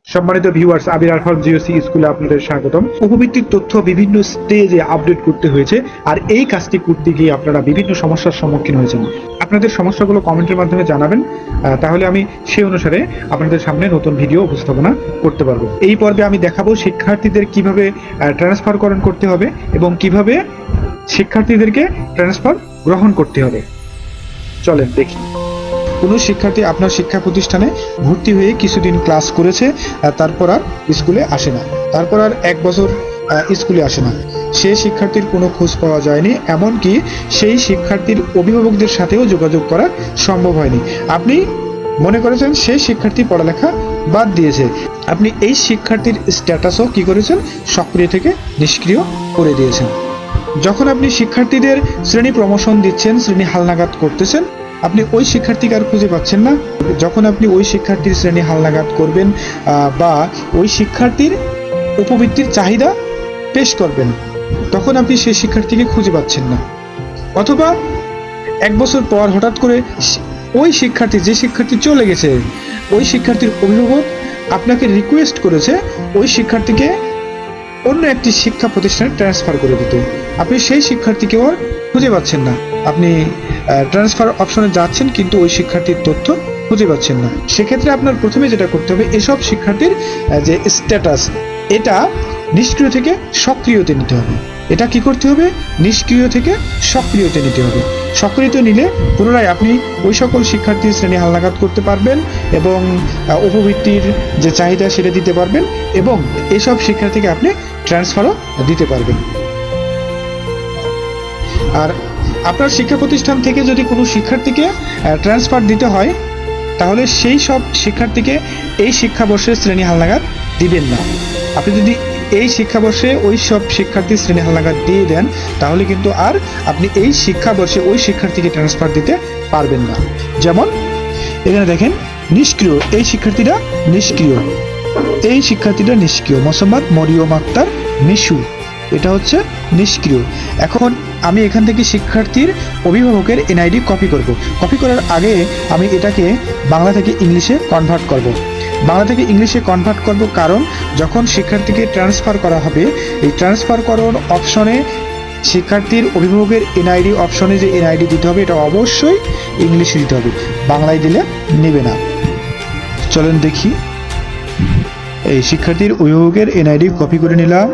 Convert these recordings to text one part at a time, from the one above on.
সম্মানিত ভিউয়ার্স, আবির আরফান জিওসি স্কুলে আপনাদের স্বাগতম। উপবৃত্তির তথ্য বিভিন্ন স্টেজে আপডেট করতে হয়েছে, আর এই কাজটি করতে গিয়ে আপনারা বিভিন্ন সমস্যার সম্মুখীন হয়েছেন। আপনাদের সমস্যাগুলো কমেন্টের মাধ্যমে জানাবেন, তাহলে আমি সেই অনুসারে আপনাদের সামনে নতুন ভিডিও উপস্থাপনা করতে পারবো। এই পর্বে আমি দেখাবো শিক্ষার্থীদের কিভাবে ট্রান্সফারকরণ করতে হবে এবং কিভাবে শিক্ষার্থীদেরকে ট্রান্সফার গ্রহণ করতে হবে। চলেন দেখি। কোনো শিক্ষার্থী আপনার শিক্ষা প্রতিষ্ঠানে ভর্তি হয়ে কিছুদিন ক্লাস করেছে, তারপর আর স্কুলে আসে না, তারপর আর 1 বছর স্কুলে আসে না, সেই শিক্ষার্থীর কোনো খোঁজ পাওয়া যায়নি, এমনকি সেই শিক্ষার্থীর অভিভাবকদের সাথেও যোগাযোগ করা সম্ভব হয়নি। আপনি মনে করেছেন সেই শিক্ষার্থী পড়ালেখা বাদ দিয়েছে। আপনি এই শিক্ষার্থীর স্ট্যাটাসও কি করেছেন, সক্রিয় থেকে নিষ্ক্রিয় করে দিয়েছেন। যখন আপনি শিক্ষার্থীদের শ্রেণী প্রমোশন দিচ্ছেন, শ্রেণী হালনাগাদ করতেছেন, আপনি ওই শিক্ষার্থীকে আর খুঁজে পাচ্ছেন না। যখন আপনি ওই শিক্ষার্থীর শ্রেণী হালনাগাদ করবেন বা ওই শিক্ষার্থীর উপবৃত্তির চাহিদা পেশ করবেন, তখন আপনি সেই শিক্ষার্থীকে খুঁজে পাচ্ছেন না। অথবা 1 বছর পর হঠাৎ করে ওই শিক্ষার্থী, যে শিক্ষার্থী চলে গেছে, ওই শিক্ষার্থীর অভিভাবক আপনাকে রিকোয়েস্ট করেছে ওই শিক্ষার্থীকে অন্য একটি শিক্ষা প্রতিষ্ঠানে ট্রান্সফার করে দিতে। আপনি সেই শিক্ষার্থীকেও আর খুঁজে পাচ্ছেন না। আপনি ট্রান্সফার অপশনে যাচ্ছেন, কিন্তু ওই শিক্ষার্থীর তথ্য খুঁজে পাচ্ছেন না। সেক্ষেত্রে আপনার প্রথমে যেটা করতে হবে, এসব শিক্ষার্থীর যে স্ট্যাটাস, এটা নিষ্ক্রিয় থেকে সক্রিয়তে নিতে হবে। এটা কি করতে হবে, নিষ্ক্রিয় থেকে সক্রিয়তে নিতে হবে। সক্রিয়তে নিলে পুনরায় আপনি ওই সকল শিক্ষার্থীর শ্রেণী হালনাগাদ করতে পারবেন এবং উপবৃত্তির যে চাহিদা সেটা দিতে পারবেন, এবং এসব শিক্ষার্থীকে আপনি ট্রান্সফারও দিতে পারবেন। আর আপনার শিক্ষা প্রতিষ্ঠান থেকে যদি কোনো শিক্ষার্থীকে ট্রান্সফার দিতে হয়, তাহলে সেই সব শিক্ষার্থীকে এই শিক্ষাবর্ষের শ্রেণী হালনাগাদ দিবেন না। আপনি যদি এই শিক্ষাবর্ষে ওই সব শিক্ষার্থীর শ্রেণী হালনাগাদ দিয়ে দেন, তাহলে কিন্তু আর আপনি এই শিক্ষাবর্ষে ওই শিক্ষার্থীকে ট্রান্সফার দিতে পারবেন না। যেমন এখানে দেখেন, নিষ্ক্রিয়, এই শিক্ষার্থীটা নিষ্ক্রিয়, এই শিক্ষার্থীটা নিষ্ক্রিয়, মোসাম্মদ মরিয়ম আক্তার মিশু, এটা হচ্ছে নিষ্ক্রিয়। এখন আমি এখান থেকে শিক্ষার্থীর অভিভাবকের এনআইডি কপি করব। কপি করার আগে আমি এটাকে বাংলা থেকে ইংলিশে কনভার্ট করব। বাংলা থেকে ইংলিশে কনভার্ট করব, কারণ যখন শিক্ষার্থীকে ট্রান্সফার করা হবে, এই ট্রান্সফার করার অপশনে শিক্ষার্থীর অভিভাবকের এনআইডি অপশনে যে এনআইডি দিতে হবে, এটা অবশ্যই ইংলিশে দিতে হবে, বাংলায় দিলে নেবে না। চলেন দেখি। এই শিক্ষার্থীর অভিভাবকের এনআইডি কপি করে নিলাম,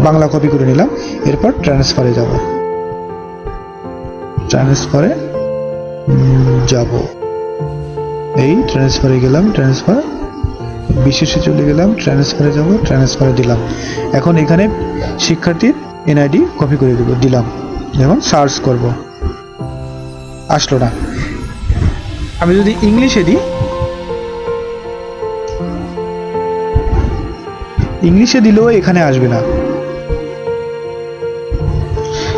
বাংলা কপি করে নিলাম। এরপর ট্রান্সফারে যাব, ট্রান্সফারে যাব, এই ট্রান্সফারে গেলাম, ট্রান্সফার বিশেষে চলে গেলাম, ট্রান্সফারে যাব, ট্রান্সফারে দিলাম। এখন এখানে শিক্ষার্থীর এনআইডি কপি করে দেব, দিলাম, এবং সার্চ করব, আসলো না। আমি যদি ইংলিশে দিই, ইংলিশে দিলেও এখানে আসবে না,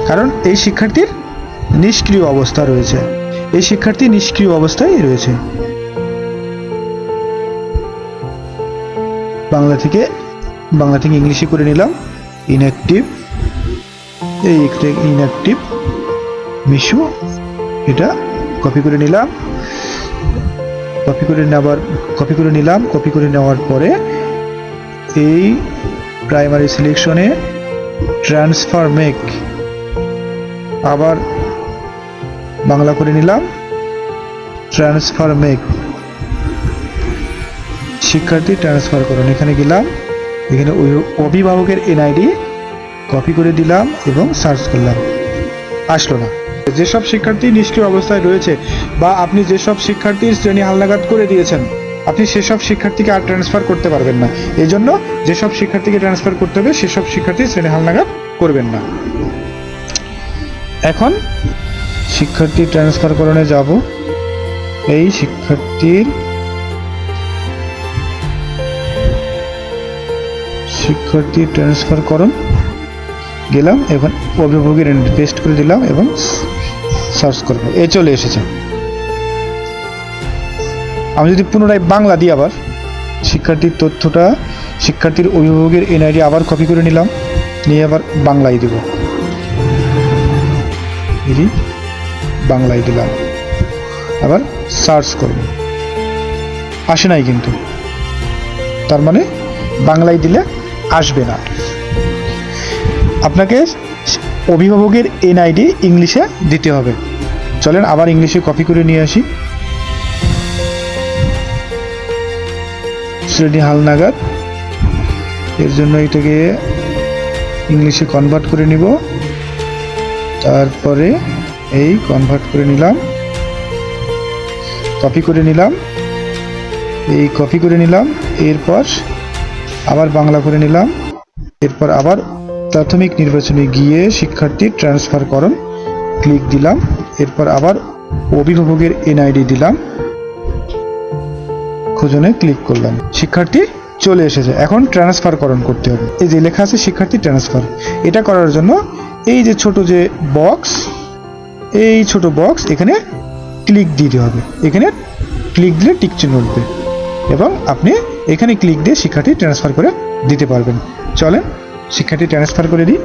কারণ এই শিক্ষার্থীর নিষ্ক্রিয় অবস্থা রয়েছে, এই শিক্ষার্থী নিষ্ক্রিয় অবস্থায় রয়েছে। বাংলা থেকে ইংলিশে করে নিলাম, ইনঅ্যাক্টিভ, এই ইনঅ্যাক্টিভ মিশু, এটা কপি করে নিলাম। কপি করে নেওয়ার পরে এই প্রাইমারি সিলেকশনে ট্রান্সফার মেক, আবার বাংলা করে নিলাম, ট্রান্সফার মেক, শিক্ষার্থী ট্রান্সফার করুন, এখানে গেলাম, এখানে অভিভাবকের এনআইডি কপি করে দিলাম এবং সার্চ করলাম, আসলো না। যেসব শিক্ষার্থী নিষ্ক্রিয় অবস্থায় রয়েছে, বা আপনি যেসব শিক্ষার্থীর শ্রেণী হালনাগাদ করে দিয়েছেন, আপনি সেসব শিক্ষার্থীকে আর ট্রান্সফার করতে পারবেন না। এই জন্য যেসব শিক্ষার্থীকে ট্রান্সফার করতে হবে, সেসব শিক্ষার্থী শ্রেণী হালনাগাদ করবেন না। এখন শিক্ষার্থী ট্রান্সফার করণে যাব, এই শিক্ষার্থী ট্রান্সফার করণ গেলাম, এখন অভিভাবকের পেস্ট করে দিলাম এবং সার্চ করব, এই চলে এসেছে। আমি যদি পুনরায় বাংলা দিই, আবার শিক্ষার্থীর তথ্যটা, শিক্ষার্থীর অভিভাবকের এনআইডি আবার কপি করে নিলাম, নিয়ে আবার বাংলায় দিব, বাংলায় দিলাম, আবার সার্চ করব, আসে নাই কিন্তু। তার মানে বাংলায় দিলে আসবে না। আপনাকে অভিভাবকের এনআইডি ইংলিশে দিতে হবে। চলেন আবার ইংলিশে কপি করে নিয়ে আসি। শ্রেণী হালনাগাদ, এর জন্য এটাকে ইংলিশে কনভার্ট করে নিব। তারপরে এই কনভার্ট করে নিলাম, কপি করে নিলাম, এই কপি করে নিলাম, এরপর আবার বাংলা করে নিলাম, এরপর আবার প্রাথমিক নির্বাচনে গিয়ে শিক্ষার্থী ট্রান্সফার করণ ক্লিক দিলাম, এরপর আবার অভিভাবকের এনআইডি দিলাম, খোঁজনে ক্লিক করলাম, শিক্ষার্থী চলে এসেছে। এখন ট্রান্সফার করণ করতে হবে। এই যে লেখা আছে শিক্ষার্থী ট্রান্সফার, এটা করার জন্য এই যে ছোট যে বক্স, এই ছোট বক্স এখানে ক্লিক দিতে হবে। এখানে ক্লিক দিলে টিক চিহ্ন উঠবে এবং আপনি এখানে ক্লিক দিয়ে শিক্ষার্থী ট্রান্সফার করে দিতে পারবেন। চলেন শিক্ষার্থী ট্রান্সফার করে দিই।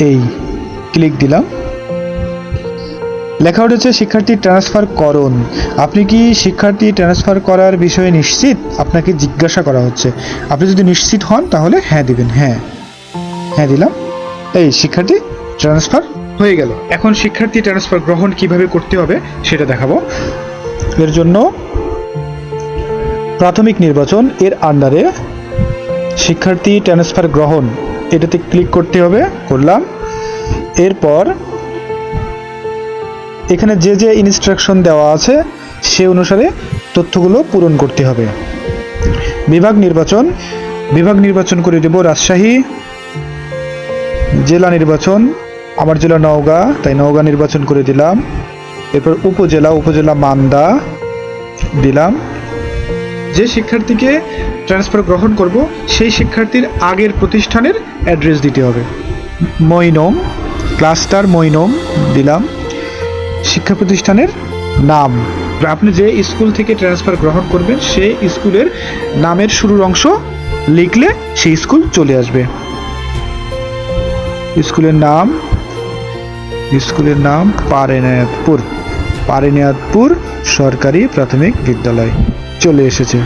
এই ক্লিক দিলাম, লেখা উঠেছে শিক্ষার্থী ট্রান্সফার করণ। আপনি কি শিক্ষার্থী ট্রান্সফার করার বিষয়ে নিশ্চিত? আপনাকে জিজ্ঞাসা করা হচ্ছে। আপনি যদি নিশ্চিত হন তাহলে হ্যাঁ দিবেন। হ্যাঁ, হ্যাঁ দিলাম। এই শিক্ষার্থী ট্রান্সফার হয়ে গেল। এখন শিক্ষার্থী ট্রান্সফার গ্রহণ কিভাবে করতে হবে সেটা দেখাবো। এর জন্য প্রাথমিক নির্বাচন এর আন্ডারে শিক্ষার্থী ট্রান্সফার গ্রহণ এটাতে ক্লিক করতে হবে। করলাম। এরপর এখানে যে যে ইনস্ট্রাকশন দেওয়া আছে সে অনুসারে তথ্যগুলো পূরণ করতে হবে। বিভাগ নির্বাচন করে দেব রাজশাহী। জেলা নির্বাচন, আমার জেলা নওগাঁ, তাই নওগাঁ নির্বাচন করে দিলাম। এরপর উপজেলা মান্দা দিলাম। যে শিক্ষার্থীকে ট্রান্সফার গ্রহণ করব সেই শিক্ষার্থীর আগের প্রতিষ্ঠানের অ্যাড্রেস দিতে হবে। মইনম, ক্লাস্টার মইনম দিলাম। শিক্ষা প্রতিষ্ঠানের নাম, আপনি যে স্কুল থেকে ট্রান্সফার গ্রহণ করবেন সেই স্কুলের নামের শুরুর অংশ লিখলে সেই স্কুল চলে আসবে। স্কুলের নাম পারেনিয়াদপুর সরকারি প্রাথমিক বিদ্যালয় চলে এসেছে।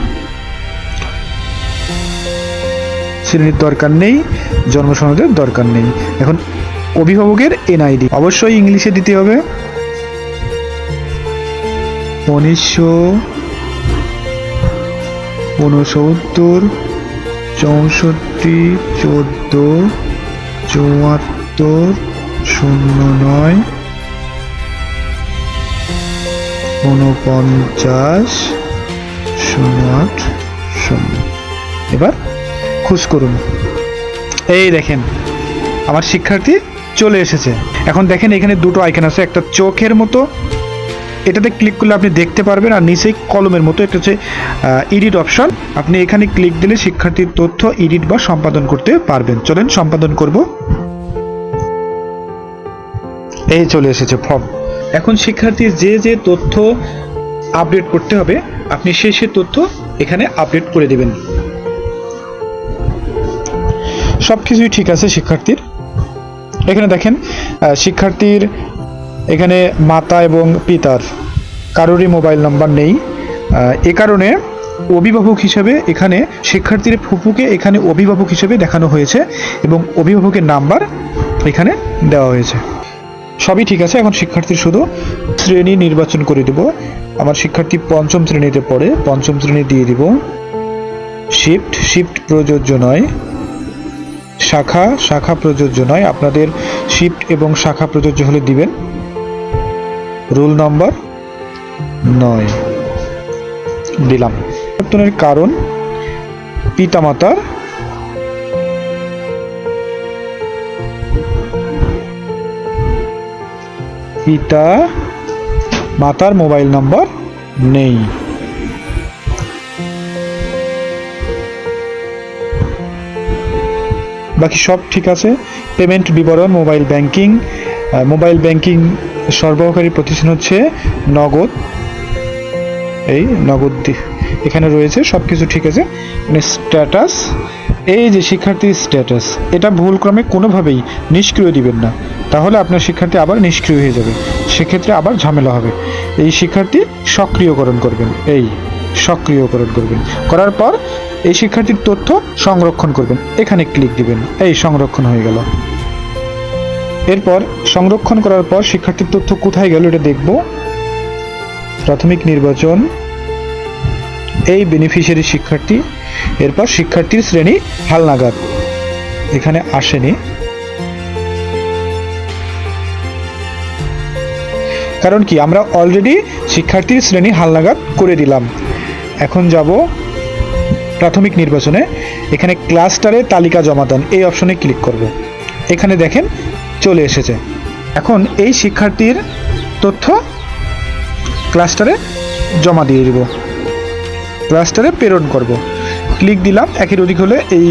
শ্রেণীর দরকার নেই, জন্ম সনদের দরকার নেই। এখন অভিভাবকের এনআইডি অবশ্যই ইংলিশে দিতে হবে। 1969 64 14 74 09 49 08 0। এবার খোঁজ করুন। এই দেখেন আমার শিক্ষার্থী চলে এসেছে। এখন দেখেন এখানে দুটো আইকন আছে, একটা চোখের মতো, এটাতে ক্লিক করলে আপনি দেখতে পারবেন, আর নিচেই কলমের মতো এটা হচ্ছে এডিট অপশন। আপনি এখানে ক্লিক দিলে শিক্ষার্থীর তথ্য এডিট বা সম্পাদন করতে পারবেন। চলেন সম্পাদন করব। এই চলে এসেছে ফর্ম। এখন শিক্ষার্থীর যে যে তথ্য আপডেট করতে হবে আপনি সেই তথ্য এখানে আপডেট করে দেবেন। সবকিছুই ঠিক আছে শিক্ষার্থীর। এখানে দেখেন শিক্ষার্থীর এখানে মাতা এবং পিতার কারোরই মোবাইল নাম্বার নেই। এ কারণে অভিভাবক হিসেবে এখানে শিক্ষার্থীর ফুপুকে এখানে অভিভাবক হিসেবে দেখানো হয়েছে এবং অভিভাবকের নাম্বার এখানে দেওয়া হয়েছে। সবই ঠিক আছে। এখন শিক্ষার্থীর শুধু শ্রেণী নির্বাচন করে দেব। আমার শিক্ষার্থী পঞ্চম শ্রেণীতে পড়ে, পঞ্চম শ্রেণী দিয়ে দিব। শিফট প্রযোজ্য নয়। শাখা প্রযোজ্য নয়। আপনাদের শিফট এবং শাখা প্রযোজ্য হলে দিবেন। রোল নম্বর 9 দিলাম। পরিবর্তনের কারণ পিতামাতার মোবাইল নাম্বার নেই। বাকি সব ঠিক আছে। পেমেন্ট বিবরণ মোবাইল ব্যাংকিং সরবরাহকারী প্রতিষ্ঠান হচ্ছে নগদ। এই নগদ এখানে রয়েছে, সবকিছু ঠিক আছে। স্ট্যাটাস এই যে শিক্ষার্থীর স্ট্যাটাস, এটা ভুলক্রমে কোনোভাবেই নিষ্ক্রিয় দিবেন না, তাহলে আপনার শিক্ষার্থী আবার নিষ্ক্রিয় হয়ে যাবে, সেক্ষেত্রে আবার ঝামেলা হবে। এই শিক্ষার্থী সক্রিয়করণ করবেন, এই সক্রিয়করণ করবেন, করার পর এই শিক্ষার্থীর তথ্য সংরক্ষণ করবেন, এখানে ক্লিক দিবেন, এই সংরক্ষণ হয়ে গেল। এরপর সংরক্ষণ করার পর শিক্ষার্থীর তথ্য কোথায় গেল এটা দেখব। প্রাথমিক নির্বাচন, এই বেনিফিশিয়ারি শিক্ষার্থী, এরপর শিক্ষার্থীর শ্রেণী হালনাগাদ, এখানে আসেনি কারণ কি আমরা অলরেডি শিক্ষার্থীর শ্রেণী হালনাগাদ করে দিলাম। এখন যাব প্রাথমিক নির্বাচনে, এখানে ক্লাস্টারে তালিকা জমাদান এই অপশনে ক্লিক করব। এখানে দেখেন চলে এসেছে। এখন এই শিক্ষার্থীর তথ্য ক্লাস্টারে জমা দিয়ে দিব, ক্লাস্টারে প্রেরণ করব। ক্লিক দিলাম, একের অধিক হলে এই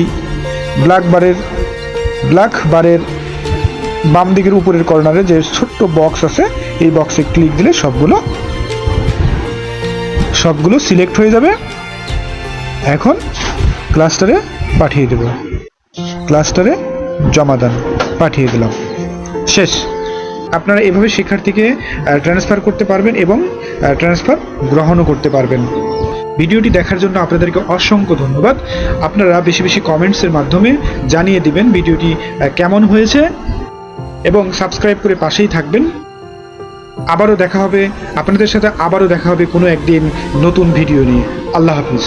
ব্ল্যাক বারের বাম দিকের উপরের কর্নারে যে ছোট্ট বক্স আছে এই বক্সে ক্লিক দিলে সবগুলো সিলেক্ট হয়ে যাবে। এখন ক্লাস্টারে পাঠিয়ে দেব, ক্লাস্টারে জমা দেন, পাঠিয়ে দিলাম, শেষ। আপনারা এভাবে শিক্ষার্থীকে ট্রান্সফার করতে পারবেন এবং ট্রান্সফার গ্রহণও করতে পারবেন। ভিডিওটি দেখার জন্য আপনাদেরকে অসংখ্য ধন্যবাদ। আপনারা বেশি বেশি কমেন্টসের মাধ্যমে জানিয়ে দিবেন ভিডিওটি কেমন হয়েছে এবং সাবস্ক্রাইব করে পাশেই থাকবেন। আপনাদের সাথে আবারও দেখা হবে কোনো একদিন নতুন ভিডিও নিয়ে। আল্লাহ হাফিজ।